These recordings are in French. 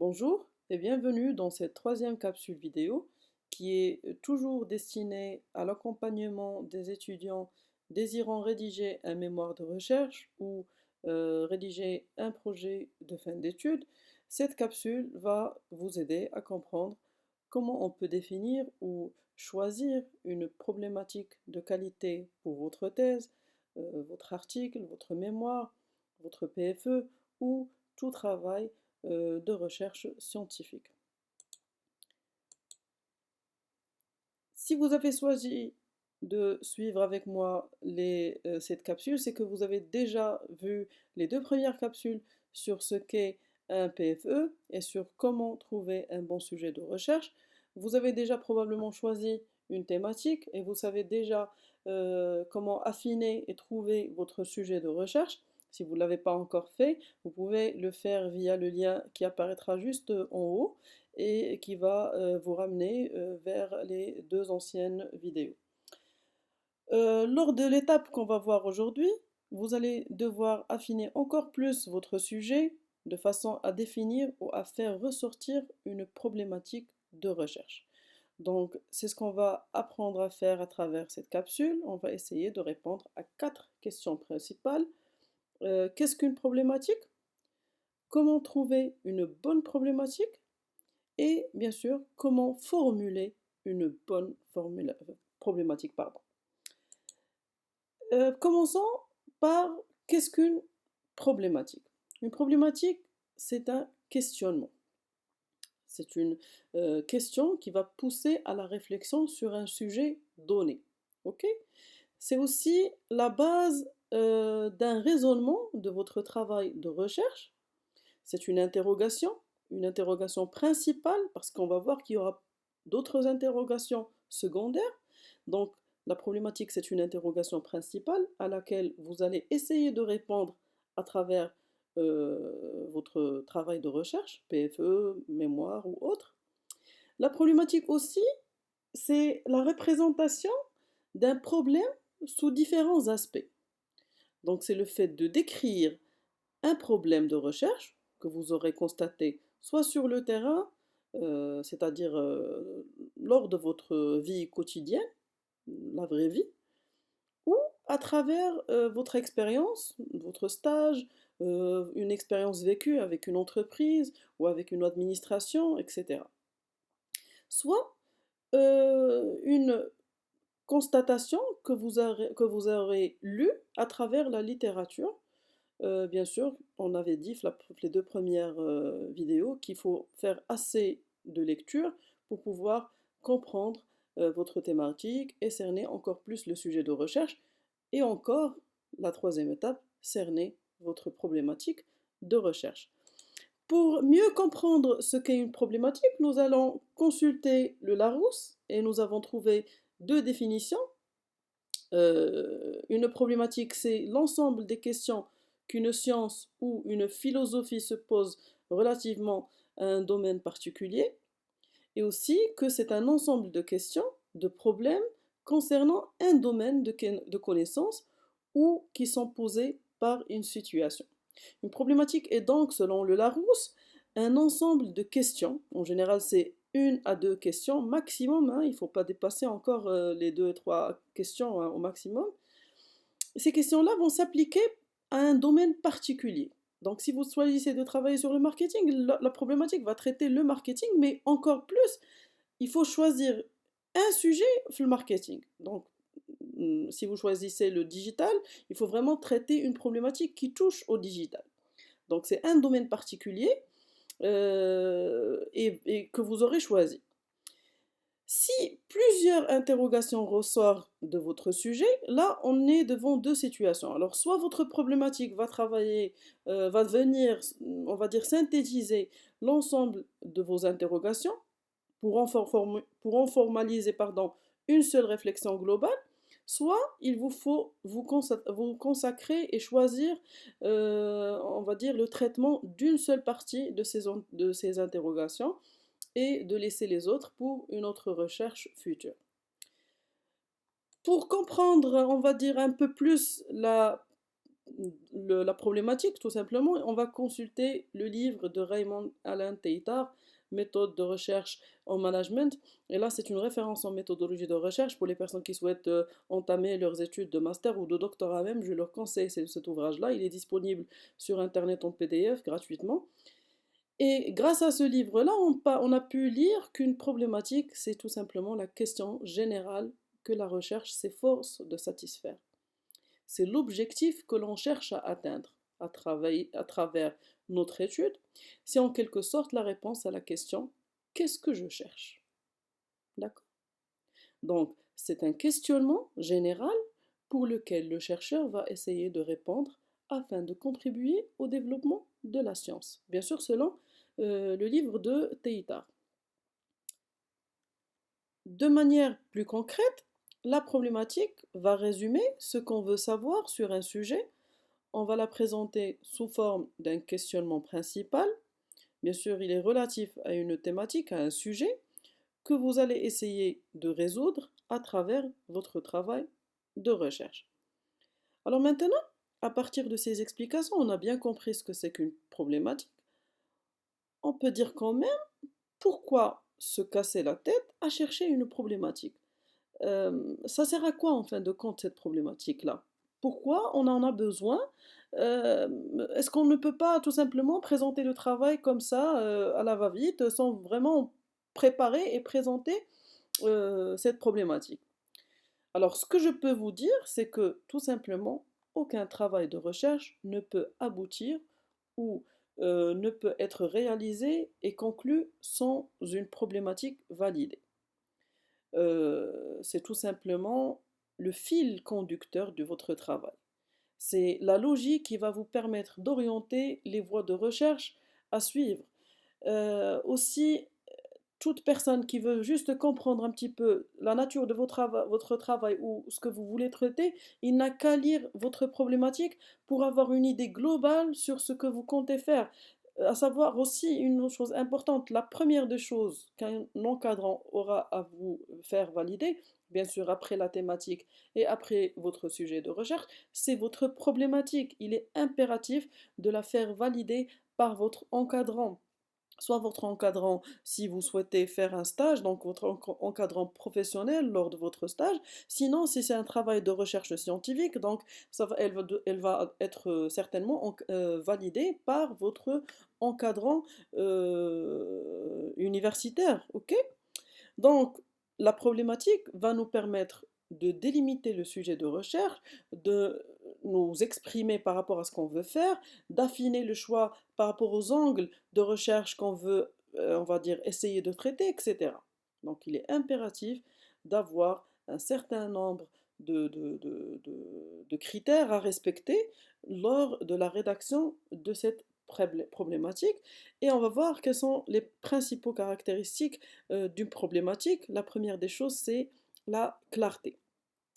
Bonjour et bienvenue dans cette troisième capsule vidéo qui est toujours destinée à l'accompagnement des étudiants désirant rédiger un mémoire de recherche ou rédiger un projet de fin d'études. Cette capsule va vous aider à comprendre comment on peut définir ou choisir une problématique de qualité pour votre thèse, votre article, votre mémoire, votre PFE ou tout travail de recherche scientifique. Si vous avez choisi de suivre avec moi cette capsule, c'est que vous avez déjà vu les deux premières capsules sur ce qu'est un PFE et sur comment trouver un bon sujet de recherche. Vous avez déjà probablement choisi une thématique et vous savez déjà comment affiner et trouver votre sujet de recherche. Si vous ne l'avez pas encore fait, vous pouvez le faire via le lien qui apparaîtra juste en haut et qui va vous ramener vers les deux anciennes vidéos. Lors de l'étape qu'on va voir aujourd'hui, vous allez devoir affiner encore plus votre sujet de façon à définir ou à faire ressortir une problématique de recherche. Donc, c'est ce qu'on va apprendre à faire à travers cette capsule. On va essayer de répondre à 4 questions principales. Qu'est-ce qu'une problématique? Comment trouver une bonne problématique? Et bien sûr, comment formuler une bonne problématique. Pardon. Commençons par qu'est-ce qu'une problématique? Une problématique, c'est un questionnement. C'est une question qui va pousser à la réflexion sur un sujet donné. Ok? C'est aussi la base d'un raisonnement de votre travail de recherche. C'est une interrogation principale, parce qu'on va voir qu'il y aura d'autres interrogations secondaires. Donc, la problématique, c'est une interrogation principale à laquelle vous allez essayer de répondre à travers votre travail de recherche, PFE, mémoire ou autre. La problématique aussi, c'est la représentation d'un problème sous différents aspects. Donc, c'est le fait de décrire un problème de recherche que vous aurez constaté soit sur le terrain, c'est-à-dire lors de votre vie quotidienne, la vraie vie, ou à travers votre expérience, votre stage, une expérience vécue avec une entreprise ou avec une administration, etc. Soit une constatation que vous aurez lue à travers la littérature. Bien sûr, on avait dit les deux premières vidéos qu'il faut faire assez de lecture pour pouvoir comprendre votre thématique et cerner encore plus le sujet de recherche. Et encore, la troisième étape, cerner votre problématique de recherche. Pour mieux comprendre ce qu'est une problématique, nous allons consulter le Larousse et nous avons trouvé deux définitions. Une problématique, c'est l'ensemble des questions qu'une science ou une philosophie se pose relativement à un domaine particulier, et aussi que c'est un ensemble de questions, de problèmes concernant un domaine de connaissances ou qui sont posés par une situation. Une problématique est donc, selon le Larousse, un ensemble de questions. En général, c'est une à deux questions maximum, hein, il ne faut pas dépasser encore les deux et trois questions hein, au maximum. Ces questions-là vont s'appliquer à un domaine particulier. Donc si vous choisissez de travailler sur le marketing, la problématique va traiter le marketing, mais encore plus, il faut choisir un sujet le marketing. Donc si vous choisissez le digital, il faut vraiment traiter une problématique qui touche au digital. Donc c'est un domaine particulier et que vous aurez choisi. Si plusieurs interrogations ressortent de votre sujet, là on est devant deux situations. Alors soit votre problématique va travailler, va venir, on va dire, synthétiser l'ensemble de vos interrogations pour en formaliser pardon, une seule réflexion globale, soit il vous faut vous consacrer et choisir, on va dire, le traitement d'une seule partie de ces interrogations et de laisser les autres pour une autre recherche future. Pour comprendre, on va dire, un peu plus la problématique, tout simplement, on va consulter le livre de Raymond Allen Teitar, Méthode de recherche en management. Et là, c'est une référence en méthodologie de recherche pour les personnes qui souhaitent entamer leurs études de master ou de doctorat même. Je leur conseille cet ouvrage-là. Il est disponible sur Internet en PDF gratuitement. Et grâce à ce livre-là, on a pu lire qu'une problématique, c'est tout simplement la question générale que la recherche s'efforce de satisfaire. C'est l'objectif que l'on cherche à atteindre à travers notre étude. C'est en quelque sorte la réponse à la question qu'est-ce que je cherche? D'accord? Donc, c'est un questionnement général pour lequel le chercheur va essayer de répondre afin de contribuer au développement de la science. Bien sûr, selon le livre de Teitar. De manière plus concrète, la problématique va résumer ce qu'on veut savoir sur un sujet. On va la présenter sous forme d'un questionnement principal. Bien sûr, il est relatif à une thématique, à un sujet, que vous allez essayer de résoudre à travers votre travail de recherche. Alors maintenant, à partir de ces explications, on a bien compris ce que c'est qu'une problématique. On peut dire quand même pourquoi se casser la tête à chercher une problématique. Ça sert à quoi en fin de compte cette problématique-là? Pourquoi on en a besoin? Est-ce qu'on ne peut pas tout simplement présenter le travail comme ça, à la va-vite, sans vraiment préparer et présenter cette problématique? Alors, ce que je peux vous dire, c'est que tout simplement, aucun travail de recherche ne peut aboutir ou ne peut être réalisé et conclu sans une problématique validée. C'est tout simplement le fil conducteur de votre travail. C'est la logique qui va vous permettre d'orienter les voies de recherche à suivre. Aussi, toute personne qui veut juste comprendre un petit peu la nature de votre travail ou ce que vous voulez traiter, il n'a qu'à lire votre problématique pour avoir une idée globale sur ce que vous comptez faire. À savoir aussi une autre chose importante, la première des choses qu'un encadrant aura à vous faire valider, bien sûr après la thématique et après votre sujet de recherche, c'est votre problématique. Il est impératif de la faire valider par votre encadrant, soit votre encadrant si vous souhaitez faire un stage, donc votre encadrant professionnel lors de votre stage. Sinon, si c'est un travail de recherche scientifique, donc elle va être certainement validée par votre encadrant universitaire. Ok? Donc, la problématique va nous permettre de délimiter le sujet de recherche, de nous exprimer par rapport à ce qu'on veut faire, d'affiner le choix par rapport aux angles de recherche qu'on veut, on va dire, essayer de traiter, etc. Donc, il est impératif d'avoir un certain nombre de critères à respecter lors de la rédaction de cette problématique et on va voir quelles sont les principaux caractéristiques d'une problématique. La première des choses, c'est la clarté.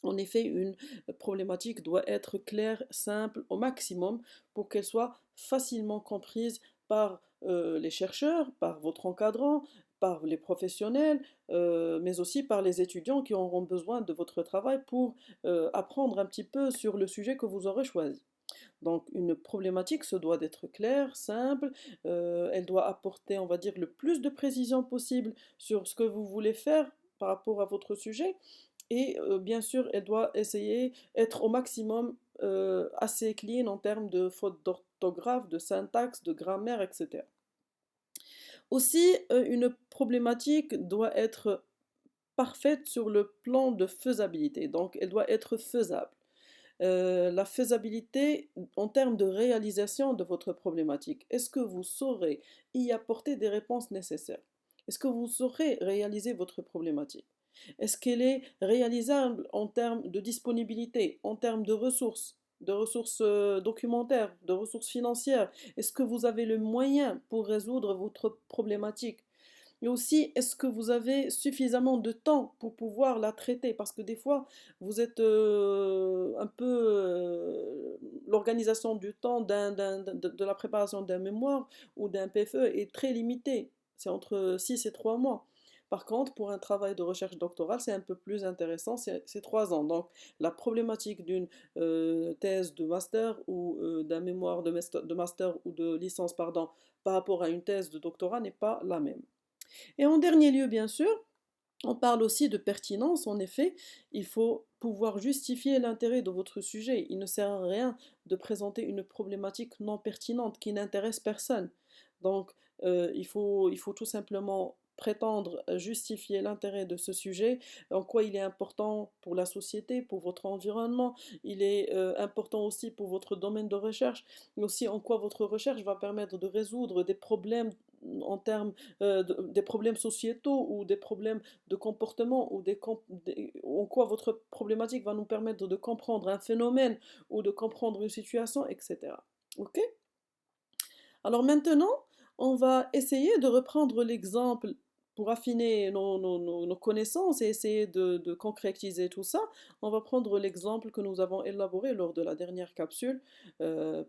En effet, une problématique doit être claire, simple au maximum pour qu'elle soit facilement comprise par les chercheurs, par votre encadrant, par les professionnels, mais aussi par les étudiants qui auront besoin de votre travail pour apprendre un petit peu sur le sujet que vous aurez choisi. Donc une problématique se doit d'être claire, simple, elle doit apporter, on va dire, le plus de précision possible sur ce que vous voulez faire par rapport à votre sujet. Et bien sûr, elle doit essayer d'être au maximum assez clean en termes de fautes d'orthographe, de syntaxe, de grammaire, etc. Aussi, une problématique doit être parfaite sur le plan de faisabilité. Donc, elle doit être faisable. La faisabilité en termes de réalisation de votre problématique. Est-ce que vous saurez y apporter des réponses nécessaires? Est-ce que vous saurez réaliser votre problématique? Est-ce qu'elle est réalisable en termes de disponibilité, en termes de ressources documentaires, de ressources financières? Est-ce que vous avez le moyen pour résoudre votre problématique? Et aussi, est-ce que vous avez suffisamment de temps pour pouvoir la traiter? Parce que des fois, vous êtes un peu... l'organisation du temps de la préparation d'un mémoire ou d'un PFE est très limitée. C'est entre 6 et 3 mois. Par contre, pour un travail de recherche doctorale, c'est un peu plus intéressant, c'est 3 ans. Donc, la problématique d'une thèse de master ou d'un mémoire de master ou de licence, pardon, par rapport à une thèse de doctorat n'est pas la même. Et en dernier lieu, bien sûr, on parle aussi de pertinence. En effet, il faut pouvoir justifier l'intérêt de votre sujet. Il ne sert à rien de présenter une problématique non pertinente qui n'intéresse personne. Donc, il faut tout simplement prétendre justifier l'intérêt de ce sujet, en quoi il est important pour la société, pour votre environnement, il est important aussi pour votre domaine de recherche, mais aussi en quoi votre recherche va permettre de résoudre des problèmes en termes des problèmes sociétaux ou des problèmes de comportement ou en quoi votre problématique va nous permettre de comprendre un phénomène ou de comprendre une situation, etc. Ok? Alors maintenant, on va essayer de reprendre l'exemple pour affiner nos connaissances et essayer de concrétiser tout ça. On va prendre l'exemple que nous avons élaboré lors de la dernière capsule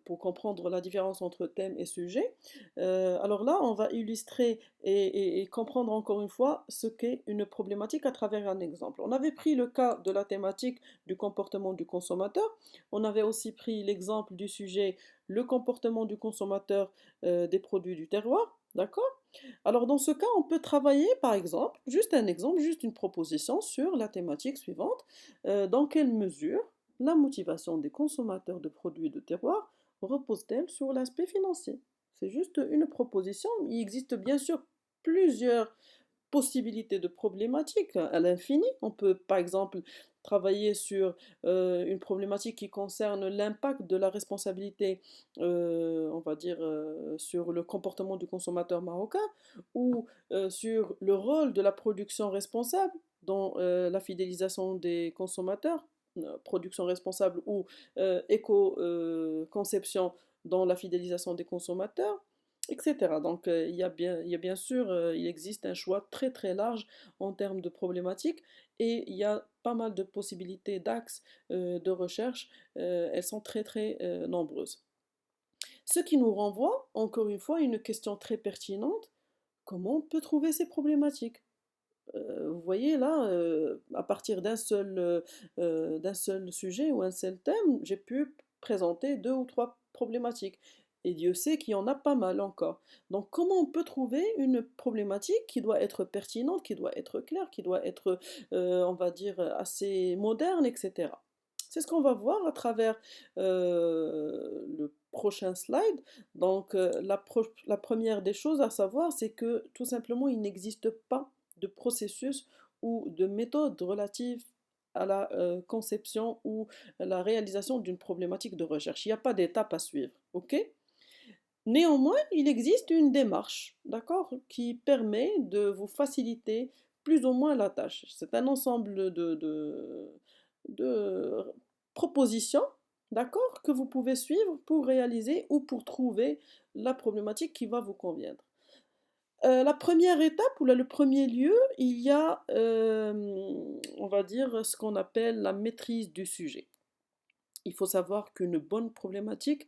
pour comprendre la différence entre thème et sujet. Alors là, on va illustrer et comprendre encore une fois ce qu'est une problématique à travers un exemple. On avait pris le cas de la thématique du comportement du consommateur. On avait aussi pris l'exemple du sujet le comportement du consommateur des produits du terroir, d'accord? Alors dans ce cas, on peut travailler par exemple, juste un exemple, juste une proposition sur la thématique suivante. Dans quelle mesure la motivation des consommateurs de produits de terroir repose-t-elle sur l'aspect financier? C'est juste une proposition. Il existe bien sûr plusieurs possibilités de problématiques à l'infini. On peut par exemple travailler sur une problématique qui concerne l'impact de la responsabilité, on va dire, sur le comportement du consommateur marocain, ou sur le rôle de la production responsable dans la fidélisation des consommateurs, production responsable ou éco-conception dans la fidélisation des consommateurs, etc. Donc il y a bien sûr, il existe un choix très très large en termes de problématiques et il y a pas mal de possibilités d'axes de recherche. Elles sont très très nombreuses. Ce qui nous renvoie, encore une fois, à une question très pertinente. Comment on peut trouver ces problématiques? Vous voyez là, à partir d'un seul sujet ou un seul thème, j'ai pu présenter 2 ou 3 problématiques et Dieu sait qu'il y en a pas mal encore. Donc comment on peut trouver une problématique qui doit être pertinente, qui doit être claire, qui doit être, on va dire, assez moderne et cetera? C'est ce qu'on va voir à travers, le prochain slide. Donc, la 1re des choses à savoir, c'est que tout simplement, il n'existe pas de processus ou de méthode relative à la conception ou à la réalisation d'une problématique de recherche. Il n'y a pas d'étape à suivre, ok? Néanmoins, il existe une démarche, d'accord, qui permet de vous faciliter plus ou moins la tâche. C'est un ensemble de propositions, d'accord, que vous pouvez suivre pour réaliser ou pour trouver la problématique qui va vous convenir. La première étape ou là, le premier lieu, il y a, on va dire, ce qu'on appelle la maîtrise du sujet. Il faut savoir qu'une bonne problématique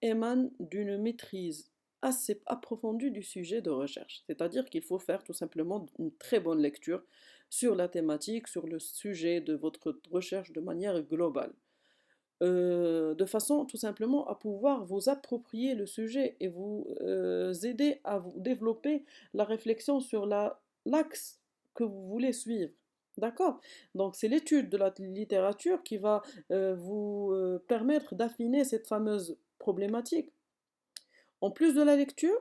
émane d'une maîtrise assez approfondie du sujet de recherche. C'est-à-dire qu'il faut faire tout simplement une très bonne lecture sur la thématique, sur le sujet de votre recherche de manière globale. De façon tout simplement à pouvoir vous approprier le sujet et vous aider à vous développer la réflexion sur l'axe que vous voulez suivre. D'accord? Donc c'est l'étude de la littérature qui va vous permettre d'affiner cette fameuse problématique. En plus de la lecture,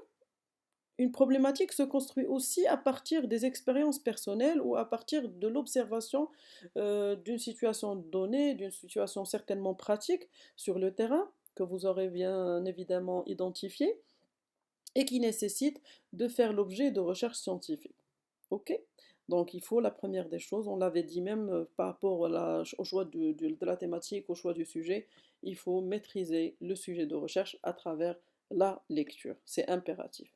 une problématique se construit aussi à partir des expériences personnelles ou à partir de l'observation d'une situation donnée, d'une situation certainement pratique sur le terrain, que vous aurez bien évidemment identifié, et qui nécessite de faire l'objet de recherches scientifiques. Ok? Donc il faut la première des choses, on l'avait dit même par rapport au choix de la thématique, au choix du sujet, il faut maîtriser le sujet de recherche à travers la lecture. C'est impératif.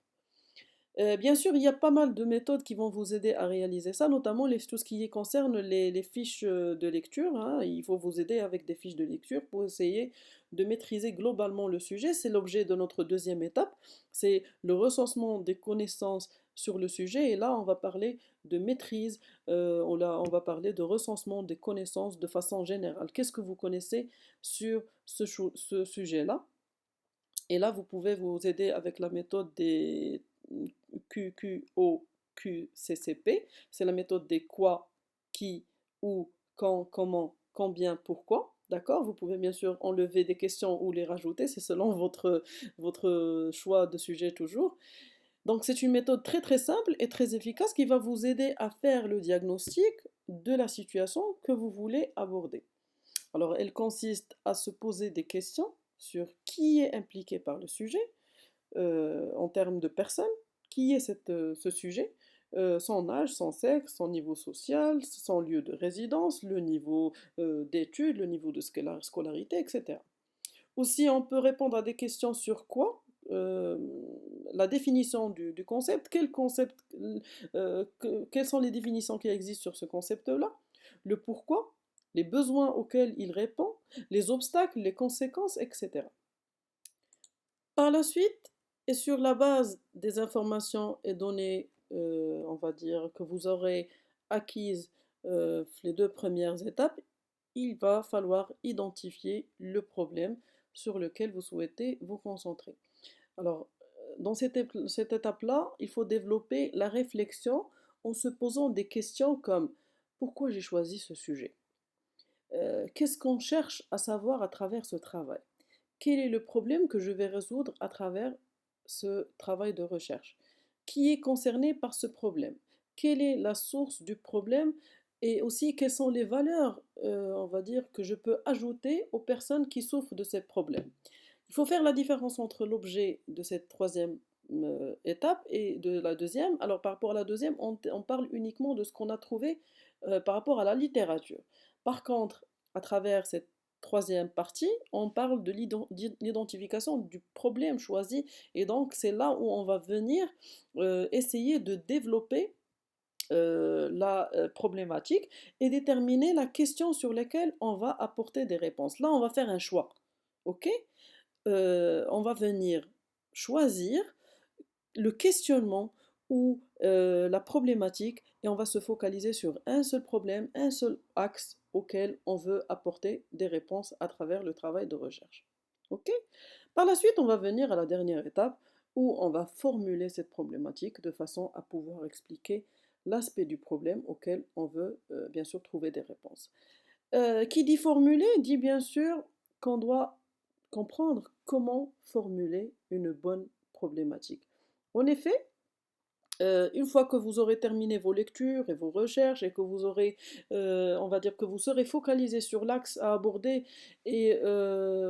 Bien sûr, il y a pas mal de méthodes qui vont vous aider à réaliser ça, notamment tout ce qui concerne les fiches de lecture, hein. Il faut vous aider avec des fiches de lecture pour essayer de maîtriser globalement le sujet. C'est l'objet de notre deuxième étape, c'est le recensement des connaissances sur le sujet. Et là, on va parler de maîtrise, on va parler de recensement des connaissances de façon générale. Qu'est-ce que vous connaissez sur ce sujet-là? Et là, vous pouvez vous aider avec la méthode des QQOQCCP. C'est la méthode des quoi, qui, où, quand, comment, combien, pourquoi. D'accord? Vous pouvez bien sûr enlever des questions ou les rajouter, c'est selon votre choix de sujet toujours. Donc c'est une méthode très très simple et très efficace qui va vous aider à faire le diagnostic de la situation que vous voulez aborder. Alors, elle consiste à se poser des questions sur qui est impliqué par le sujet, en termes de personnes, qui est ce sujet, son âge, son sexe, son niveau social, son lieu de résidence, le niveau d'études, le niveau de scolarité, etc. Aussi, on peut répondre à des questions sur quoi, euh, la définition du concept, quelles sont les définitions qui existent sur ce concept-là, le pourquoi, les besoins auxquels il répond, les obstacles, les conséquences, etc. Par la suite, et sur la base des informations et données, on va dire, que vous aurez acquises les deux premières étapes, il va falloir identifier le problème sur lequel vous souhaitez vous concentrer. Alors, dans cette étape-là, il faut développer la réflexion en se posant des questions comme pourquoi j'ai choisi ce sujet? Qu'est-ce qu'on cherche à savoir à travers ce travail? Quel est le problème que je vais résoudre à travers ce travail de recherche? Qui est concerné par ce problème? Quelle est la source du problème? Et aussi, quelles sont les valeurs, on va dire, que je peux ajouter aux personnes qui souffrent de ces problèmes? Il faut faire la différence entre l'objet de cette troisième étape et de la deuxième. Alors par rapport à la deuxième, on parle uniquement de ce qu'on a trouvé par rapport à la littérature. Par contre, à travers cette troisième partie, on parle de l'identification du problème choisi. Et donc c'est là où on va venir essayer de développer la problématique et déterminer la question sur laquelle on va apporter des réponses. Là, on va faire un choix. OK? On va venir choisir le questionnement ou la problématique et on va se focaliser sur un seul problème, un seul axe auquel on veut apporter des réponses à travers le travail de recherche. OK? Par la suite, on va venir à la dernière étape où on va formuler cette problématique de façon à pouvoir expliquer l'aspect du problème auquel on veut bien sûr trouver des réponses. Qui dit formuler dit bien sûr qu'on doit comprendre comment formuler une bonne problématique. En effet, une fois que vous aurez terminé vos lectures et vos recherches et que vous aurez, on va dire que vous serez focalisé sur l'axe à aborder et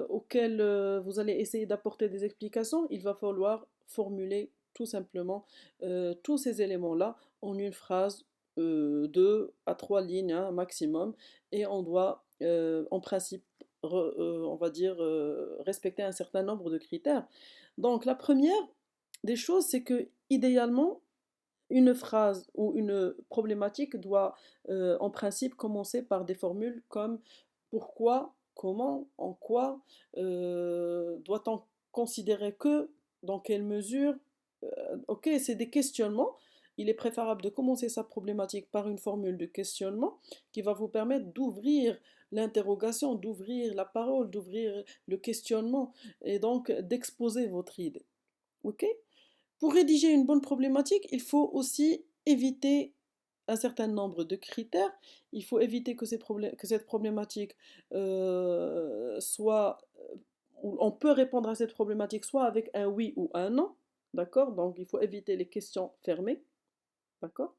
auquel vous allez essayer d'apporter des explications, il va falloir formuler tout simplement tous ces éléments-là en une phrase, 2 à 3 lignes hein, maximum, et on doit en principe, on va dire, respecter un certain nombre de critères. Donc la première des choses, c'est que idéalement, une phrase ou une problématique doit en principe commencer par des formules comme pourquoi, comment, en quoi, doit-on considérer que, dans quelle mesure. Ok, c'est des questionnements. Il est préférable de commencer sa problématique par une formule de questionnement qui va vous permettre d'ouvrir l'interrogation, d'ouvrir la parole, d'ouvrir le questionnement et donc d'exposer votre idée. Ok? Pour rédiger une bonne problématique, il faut aussi éviter un certain nombre de critères. Il faut éviter que cette problématique soit... On peut répondre à cette problématique soit avec un oui ou un non, d'accord? Donc il faut éviter les questions fermées, d'accord?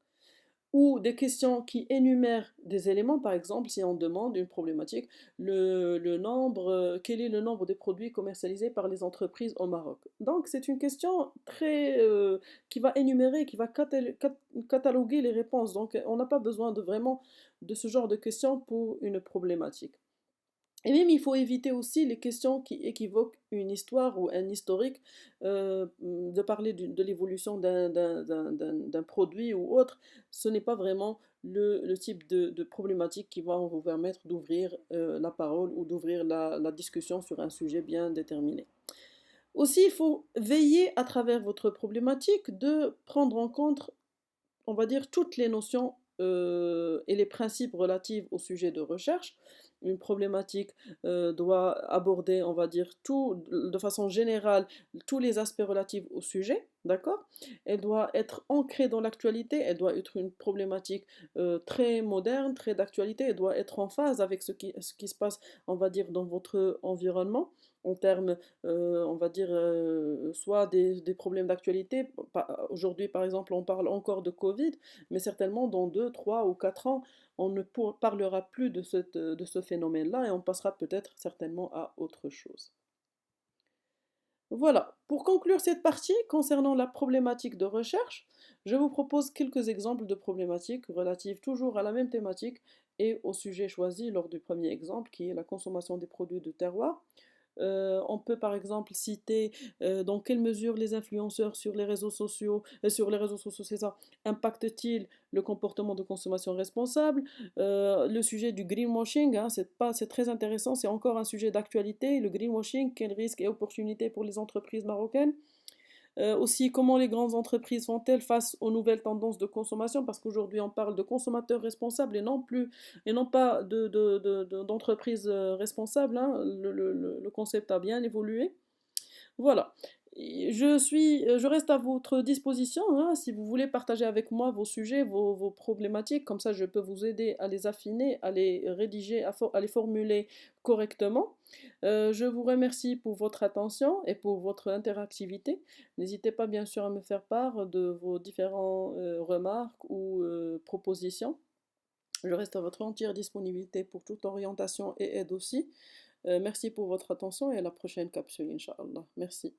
Ou des questions qui énumèrent des éléments, par exemple, si on demande une problématique, le nombre, quel est le nombre de produits commercialisés par les entreprises au Maroc? Donc, c'est une question qui va énumérer, qui va cataloguer les réponses. Donc, on n'a pas besoin de vraiment de ce genre de questions pour une problématique. Et même, il faut éviter aussi les questions qui équivoquent une histoire ou un historique, de parler de l'évolution d'un produit ou autre. Ce n'est pas vraiment le type de problématique qui va vous permettre d'ouvrir la parole ou d'ouvrir la discussion sur un sujet bien déterminé. Aussi, il faut veiller à travers votre problématique de prendre en compte, on va dire, toutes les notions et les principes relatifs au sujet de recherche. Une problématique doit aborder, on va dire, tout, de façon générale, tous les aspects relatifs au sujet, d'accord? Elle doit être ancrée dans l'actualité, elle doit être une problématique très moderne, très d'actualité, elle doit être en phase avec ce qui se passe, on va dire, dans votre environnement, en termes, on va dire, soit des problèmes d'actualité. Aujourd'hui, par exemple, on parle encore de Covid, mais certainement dans 2, 3 ou 4 ans, on ne parlera plus de ce phénomène-là et on passera peut-être certainement à autre chose. Voilà, pour conclure cette partie concernant la problématique de recherche, je vous propose quelques exemples de problématiques relatives toujours à la même thématique et au sujet choisi lors du premier exemple qui est la consommation des produits de terroir. On peut par exemple citer dans quelle mesure les influenceurs sur les réseaux sociaux, c'est ça, impactent-ils le comportement de consommation responsable. Le sujet du greenwashing, hein, c'est très intéressant, c'est encore un sujet d'actualité. Le greenwashing, quels risques et opportunités pour les entreprises marocaines. Aussi, comment les grandes entreprises font-elles face aux nouvelles tendances de consommation? Parce qu'aujourd'hui, on parle de consommateurs responsables et non plus, et non pas d'entreprises responsables, hein. Le concept a bien évolué. Voilà. Je reste à votre disposition, hein, si vous voulez partager avec moi vos sujets, vos problématiques, comme ça je peux vous aider à les affiner, à les rédiger, à les formuler correctement. Je vous remercie pour votre attention et pour votre interactivité. N'hésitez pas bien sûr à me faire part de vos différentes remarques ou propositions. Je reste à votre entière disponibilité pour toute orientation et aide aussi. Merci pour votre attention et à la prochaine capsule, Inch'Allah. Merci.